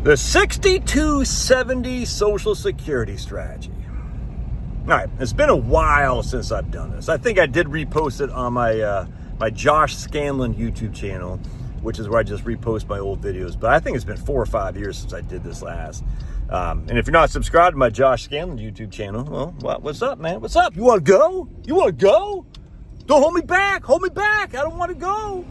The 6270 Social Security strategy. All right, it's been a while since I've done this. I think I did repost it on my my Josh Scanlon YouTube channel, which is where I just repost my old videos. But I think it's been 4 or 5 years since I did this last. And if you're not subscribed to my Josh Scanlon YouTube channel, well, what's up, man? What's up? You want to go? You want to go? Don't hold me back. Hold me back. I don't want to go.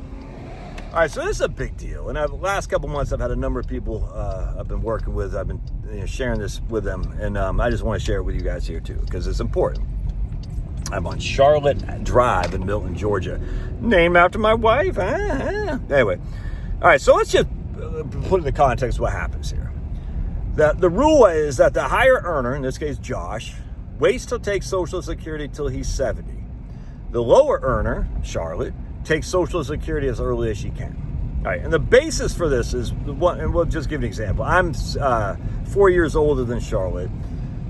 All right, so this is a big deal. And the last couple months, I've had a number of people I've been working with. I've been sharing this with them. And I just want to share it with you guys here, too, because it's important. I'm on Charlotte Drive in Milton, Georgia. Named after my wife. Anyway. All right, so let's just put in the context of what happens here. The rule is that the higher earner, in this case Josh, waits to take Social Security till he's 70. The lower earner, Charlotte, takes Social Security as early as she can. All right, and the basis for this is, and we'll just give an example. I'm 4 years older than Charlotte.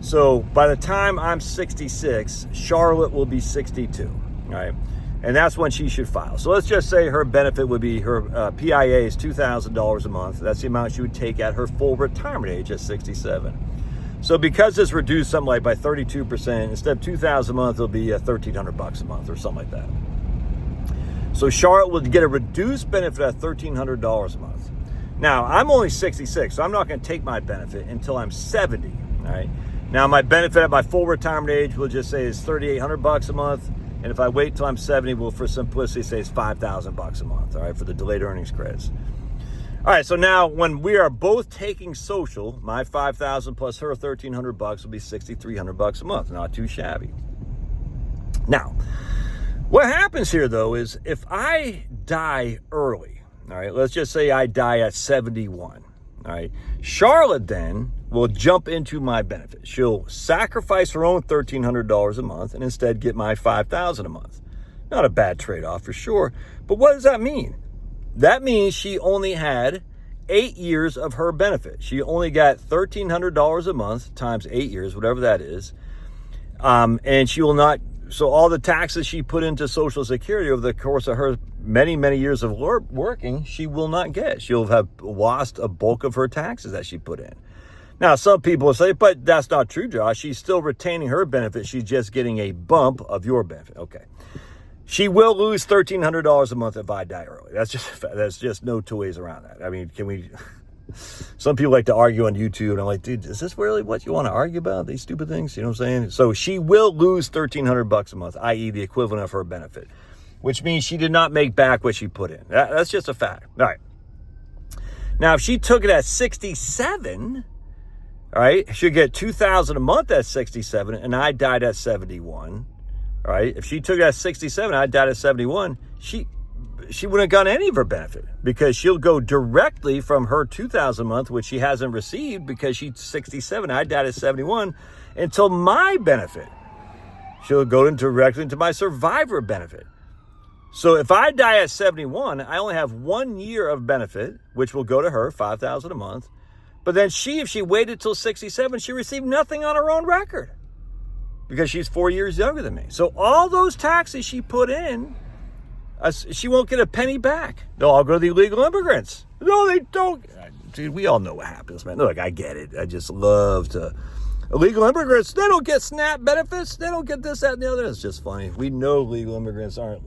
So by the time I'm 66, Charlotte will be 62, all right? And that's when she should file. So let's just say her benefit would be, her PIA is $2,000 a month. That's the amount she would take at her full retirement age at 67. So because it's reduced something like by 32%, instead of $2,000 a month, it'll be $1,300 a month or something like that. So Charlotte would get a reduced benefit at $1,300 a month. Now, I'm only 66, so I'm not going to take my benefit until I'm 70, all right? Now, my benefit at my full retirement age, we'll just say is $3,800 a month. And if I wait till I'm 70, we'll, for simplicity, say it's $5,000 a month, all right, for the delayed earnings credits. All right, so now when we are both taking Social, my $5,000 plus her $1,300 will be $6,300 a month. Not too shabby. Now, what happens here, though, is if I die early, all right, let's just say I die at 71, all right, Charlotte then will jump into my benefit. She'll sacrifice her own $1,300 a month and instead get my $5,000 a month. Not a bad trade-off for sure, but what does that mean? That means she only had 8 years of her benefit. She only got $1,300 a month times 8 years, whatever that is, and she will not. So all the taxes she put into Social Security over the course of her many, many years of working, she will not get. She'll have lost a bulk of her taxes that she put in. Now, some people will say, but that's not true, Josh. She's still retaining her benefit. She's just getting a bump of your benefit. Okay. She will lose $1,300 a month if I die early. That's just no two ways around that. I mean, can we... Some people like to argue on YouTube, and I'm like, dude, is this really what you want to argue about, these stupid things? You know what I'm saying? So she will lose $1,300 a month, i.e. the equivalent of her benefit, which means she did not make back what she put in. That's just a fact. All right. Now, if she took it at 67, all right, she'll get $2,000 a month at 67, and I died at 71. All right. If she took it at 67, I died at 71, she wouldn't have gotten any of her benefit because she'll go directly from her $2,000 a month, which she hasn't received because she's 67. I died at 71 until my benefit. She'll go directly into my survivor benefit. So if I die at 71, I only have 1 year of benefit, which will go to her, $5,000 a month. But then if she waited till 67, she received nothing on her own record because she's 4 years younger than me. So all those taxes she put in, she won't get a penny back. They'll all go to the illegal immigrants. No, they don't. Dude, we all know what happens, man. Look, I get it. I just love to... Illegal immigrants, they don't get SNAP benefits. They don't get this, that, and the other. It's just funny. We know legal immigrants aren't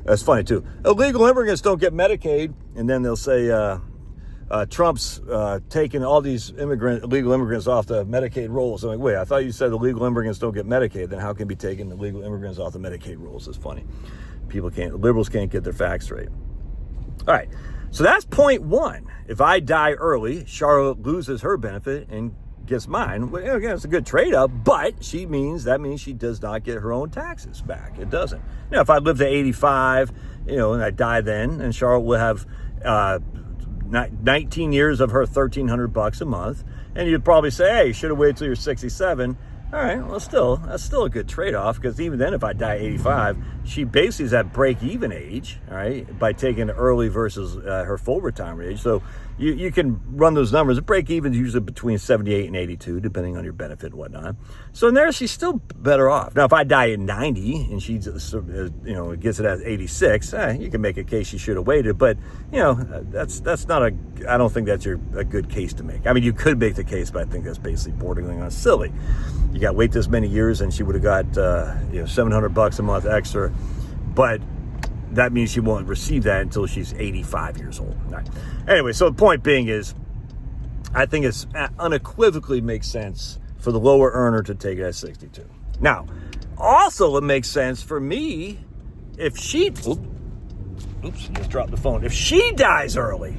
that's funny, too. Illegal immigrants don't get Medicaid, and then they'll say Trump's taking all these illegal immigrants off the Medicaid rolls. I'm like, wait, I thought you said illegal immigrants don't get Medicaid. Then how can be taking illegal immigrants off the Medicaid rolls? It's funny. Liberals can't get their facts straight. All right, so that's point one. If I die early, Charlotte loses her benefit and gets mine. Well, again, it's a good trade-up, but that means she does not get her own taxes back. It doesn't. Now, if I live to 85, and I die then, and Charlotte will have 19 years of her $1,300 a month, and you'd probably say, hey, you should have waited till you're 67. All right, well, that's still a good trade-off because even then, if I die at 85, she basically is at break-even age, all right, by taking early versus her full retirement age. So you can run those numbers. The break even is usually between 78 and 82, depending on your benefit and whatnot. So in there, she's still better off. Now, if I die at 90 and she gets it at 86, you can make a case she should have waited. But that's not I don't think that's a good case to make. I mean, you could make the case, but I think that's basically bordering on silly. You got to wait this many years, and she would have got $700 a month extra, but that means she won't receive that until she's 85 years old. Right. Anyway, so the point being is, I think it's unequivocally makes sense for the lower earner to take it at 62. Now, also it makes sense for me if she, just dropped the phone. If she dies early,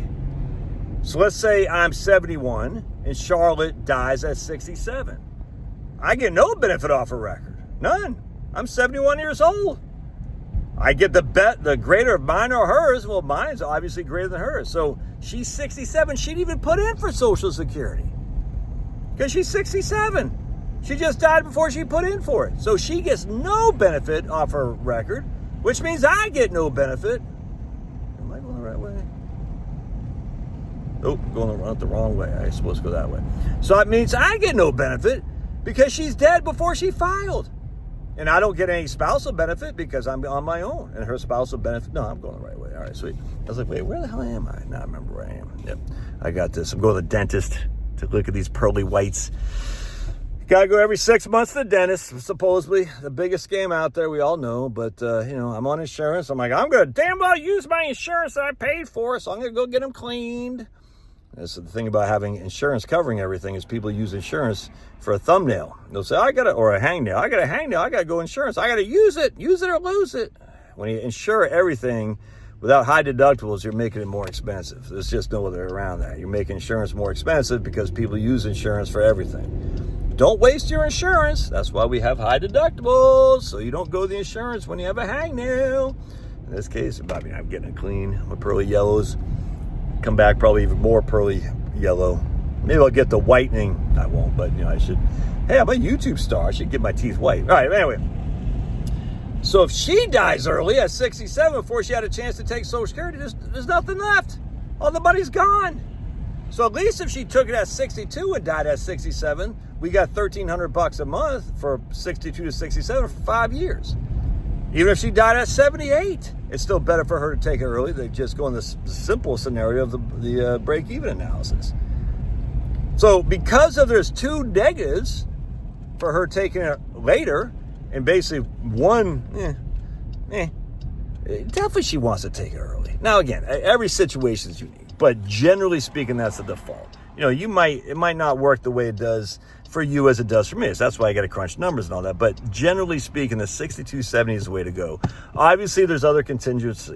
so let's say I'm 71 and Charlotte dies at 67. I get no benefit off her record. None. I'm 71 years old. I get the greater of mine or hers. Well, mine's obviously greater than hers. So she's 67. She'd even put in for Social Security because she's 67. She just died before she put in for it. So she gets no benefit off her record, which means I get no benefit. Am I going the right way? Oh, going the wrong way. I'm supposed to go that way. So that means I get no benefit because she's dead before she filed. And I don't get any spousal benefit because I'm on my own. And her spousal benefit, no, I'm going the right way. All right, sweet. I was like, wait, where the hell am I? Now I remember where I am. Yep, I got this. I'm going to the dentist to look at these pearly whites. Got to go every 6 months to the dentist, supposedly. The biggest scam out there, we all know. But, I'm on insurance. I'm like, I'm going to damn well use my insurance that I paid for, so I'm going to go get them cleaned. That's the thing about having insurance covering everything is people use insurance for a thumbnail. They'll say, or a hangnail. I got a hangnail. I got to go insurance. I got to use it or lose it. When you insure everything without high deductibles, you're making it more expensive. There's just no other way around that. You're making insurance more expensive because people use insurance for everything. Don't waste your insurance. That's why we have high deductibles, so you don't go to the insurance when you have a hangnail. In this case, I'm getting it clean. My pearly yellows come back probably even more pearly yellow. Maybe I'll get the whitening. I won't, but I should. Hey, I'm a YouTube star. I should get my teeth white. All right, anyway. So if she dies early at 67 before she had a chance to take Social Security, there's nothing left. All the money's gone. So at least if she took it at 62 and died at 67, we got $1,300 a month for 62 to 67 for 5 years. Even if she died at 78, it's still better for her to take it early than just go in the simple scenario of the break-even analysis. So because of there's two negatives for her taking it later, and basically one, definitely she wants to take it early. Now again, every situation is unique, but generally speaking, that's the default. It might not work the way it does for you as it does for me. So that's why I got to crunch numbers and all that. But generally speaking, the 6270 is the way to go. Obviously, there's other contingencies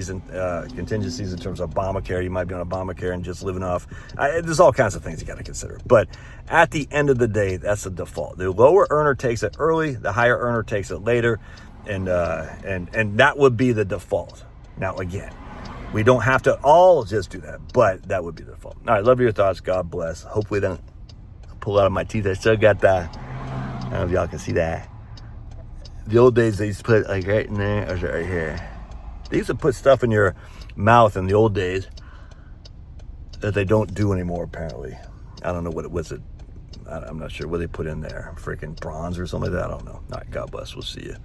in terms of Obamacare. You might be on Obamacare and just living off. There's all kinds of things you got to consider. But at the end of the day, that's the default. The lower earner takes it early. The higher earner takes it later, and that would be the default. Now, again, we don't have to all just do that, but that would be the default. All right, love your thoughts. God bless. Hopefully, don't pull out of my teeth. I still got that. I don't know if y'all can see that. The old days, they used to put like right in there, or right here. They used to put stuff in your mouth in the old days that they don't do anymore, apparently. I don't know what it was. I'm not sure what they put in there. Freaking bronze or something like that. I don't know. All right, God bless. We'll see you.